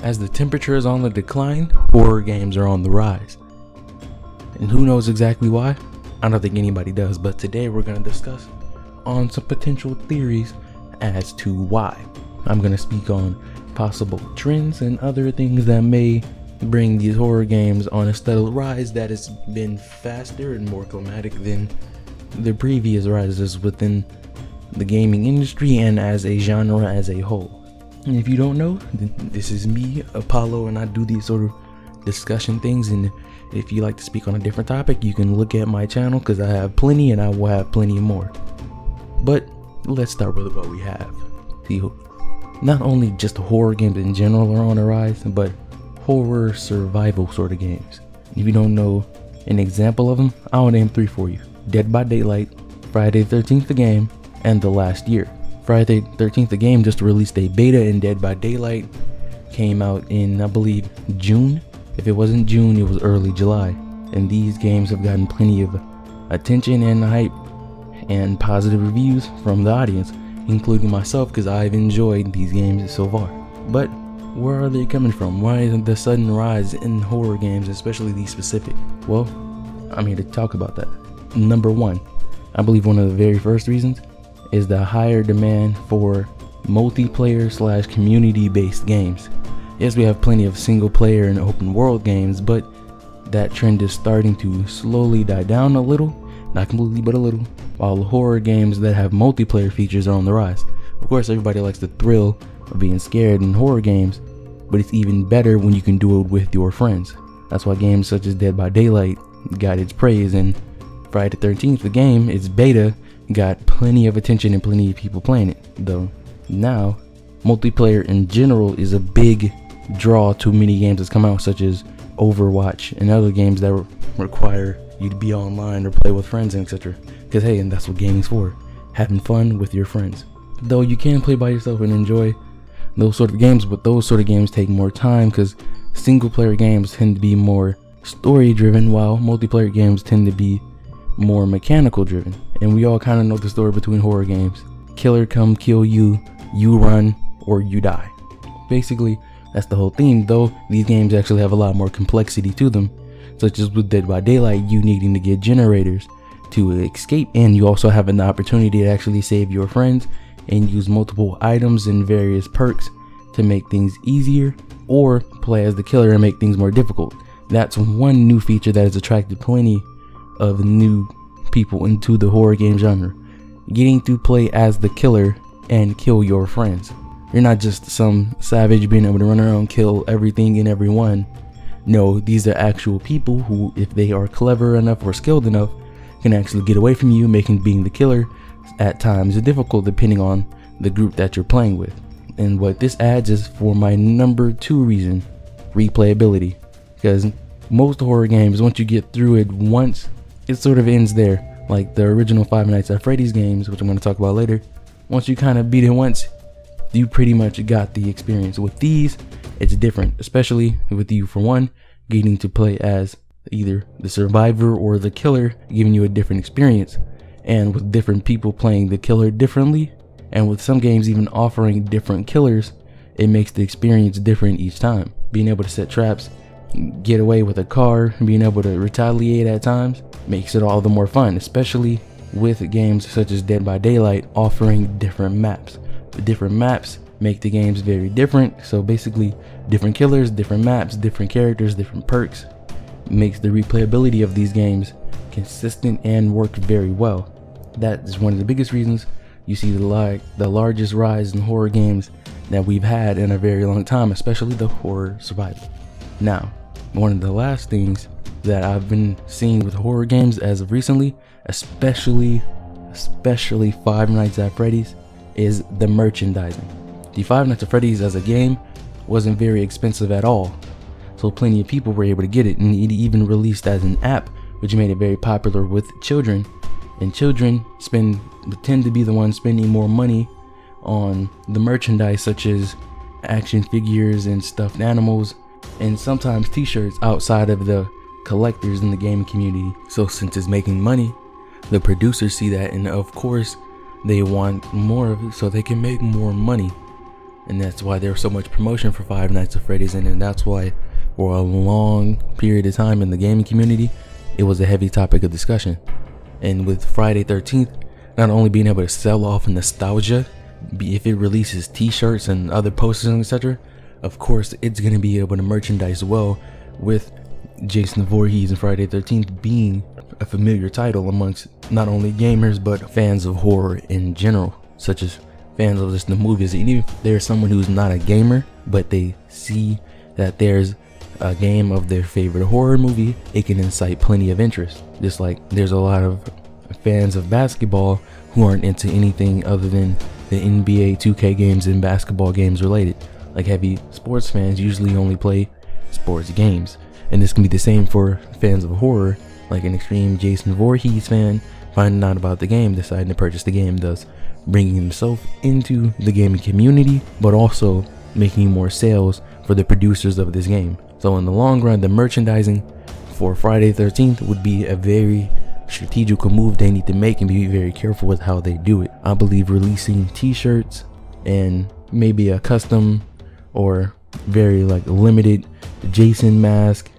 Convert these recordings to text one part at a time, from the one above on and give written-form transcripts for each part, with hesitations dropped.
As the temperature is on the decline, horror games are on the rise. And who knows exactly why? I don't think anybody does, but today we're going to discuss on some potential theories as to why. I'm going to speak on possible trends and other things that may bring these horror games on a steady rise that has been faster and more climatic than the previous rises within the gaming industry and as a genre as a whole. And if you don't know, this is me, Apollo, and I do these sort of discussion things. And if you like to speak on a different topic, you can look at my channel because I have plenty and I will have plenty more. But let's start with what we have. See, not only just horror games in general are on the rise, but horror survival sort of games. If you don't know an example of them, I'll name 3 for you: Dead by Daylight, Friday the 13th the game, and The Last Year. Friday the 13th the game just released a beta, and Dead by Daylight came out in, I believe, June. If it wasn't June, it was early July. And these games have gotten plenty of attention and hype and positive reviews from the audience, including myself, because I've enjoyed these games so far. But where are they coming from? Why isn't the sudden rise in horror games, especially these specific? Well, I'm here to talk about that. Number 1, I believe one of the very first reasons is the higher demand for multiplayer / community based games. Yes, we have plenty of single player and open world games, but that trend is starting to slowly die down a little, not completely but a little, while horror games that have multiplayer features are on the rise. Of course, everybody likes the thrill of being scared in horror games, but it's even better when you can do it with your friends. That's why games such as Dead by Daylight got its praise, and Friday the 13th the game, its beta, got plenty of attention and plenty of people playing it. Though now multiplayer in general is a big draw to many games that's come out, such as Overwatch and other games that require you to be online or play with friends and etc. Because hey, and that's what gaming's for, having fun with your friends. Though you can play by yourself and enjoy those sort of games, but those sort of games take more time because single player games tend to be more story driven, while multiplayer games tend to be more mechanical driven. And we all kind of know the story between horror games: killer come kill you, you run, or you die. Basically, that's the whole theme, though these games actually have a lot more complexity to them, such as with Dead by Daylight, you needing to get generators to escape, and you also have an opportunity to actually save your friends and use multiple items and various perks to make things easier, or play as the killer and make things more difficult. That's one new feature that has attracted plenty of new people into the horror game genre, getting to play as the killer and kill your friends. You're not just some savage being able to run around, kill everything and everyone. No, these are actual people who, if they are clever enough or skilled enough, can actually get away from you, making being the killer at times difficult depending on the group that you're playing with. And what this adds is for my number 2 reason: replayability. Because most horror games, once you get through it once, it sort of ends there. Like the original Five Nights at Freddy's games, which I'm going to talk about later, once you kind of beat it once, you pretty much got the experience. With these, it's different, especially with you, for one, getting to play as either the survivor or the killer, giving you a different experience, and with different people playing the killer differently, and with some games even offering different killers, it makes the experience different each time. Being able to set traps, get away with a car, being able to retaliate at times, makes it all the more fun, especially with games such as Dead by Daylight offering different maps. The different maps make the games very different, so basically different killers, different maps, different characters, different perks makes the replayability of these games consistent and work very well. That is one of the biggest reasons you see the largest rise in horror games that we've had in a very long time, especially the horror survival. Now, one of the last things that I've been seeing with horror games as of recently, especially Five Nights at Freddy's, is the merchandising. The Five Nights at Freddy's as a game wasn't very expensive at all, so plenty of people were able to get it, and it even released as an app, which made it very popular with children. And children tend to be the ones spending more money on the merchandise, such as action figures and stuffed animals, and sometimes t-shirts outside of the collectors in the gaming community. So since it's making money, the producers see that, and of course they want more of it so they can make more money. and that's why there's so much promotion for Five Nights at Freddy's, and that's why for a long period of time in the gaming community it was a heavy topic of discussion. And with Friday 13th not only being able to sell off nostalgia, if it releases t-shirts and other posters and etc., of course it's going to be able to merchandise well, with Jason Voorhees and Friday 13th being a familiar title amongst not only gamers but fans of horror in general, such as fans of just the movies. And even if there's someone who's not a gamer but they see that there's a game of their favorite horror movie, it can incite plenty of interest. Just like there's a lot of fans of basketball who aren't into anything other than the NBA 2K games and basketball games related. Like heavy sports fans usually only play sports games, and this can be the same for fans of horror, like an extreme Jason Voorhees fan finding out about the game, deciding to purchase the game, thus bringing himself into the gaming community, but also making more sales for the producers of this game. So in the long run, the merchandising for Friday 13th would be a very strategical move they need to make, and be very careful with how they do it. I believe releasing t-shirts and maybe a custom or very like limited Jason mask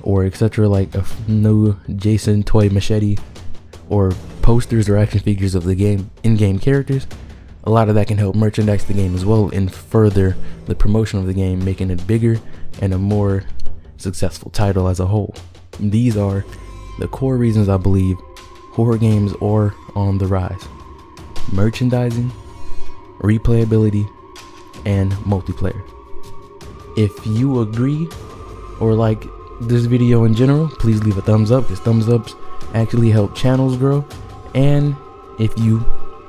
or etc., like a new Jason toy machete, or posters or action figures of the game in-game characters, a lot of that can help merchandise the game as well and further the promotion of the game, making it bigger and a more successful title as a whole. These are the core reasons I believe horror games are on the rise: merchandising, replayability, and multiplayer. If you agree or like this video in general, please leave a thumbs up, because thumbs ups actually help channels grow. And if you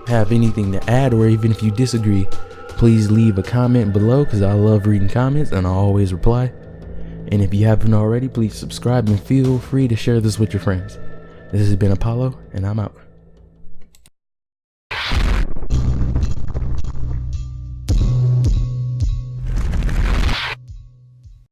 have anything to add, or even if you disagree, please leave a comment below, because I love reading comments and I always reply. And if you haven't already, please subscribe and feel free to share this with your friends. This has been Apollo, and I'm out.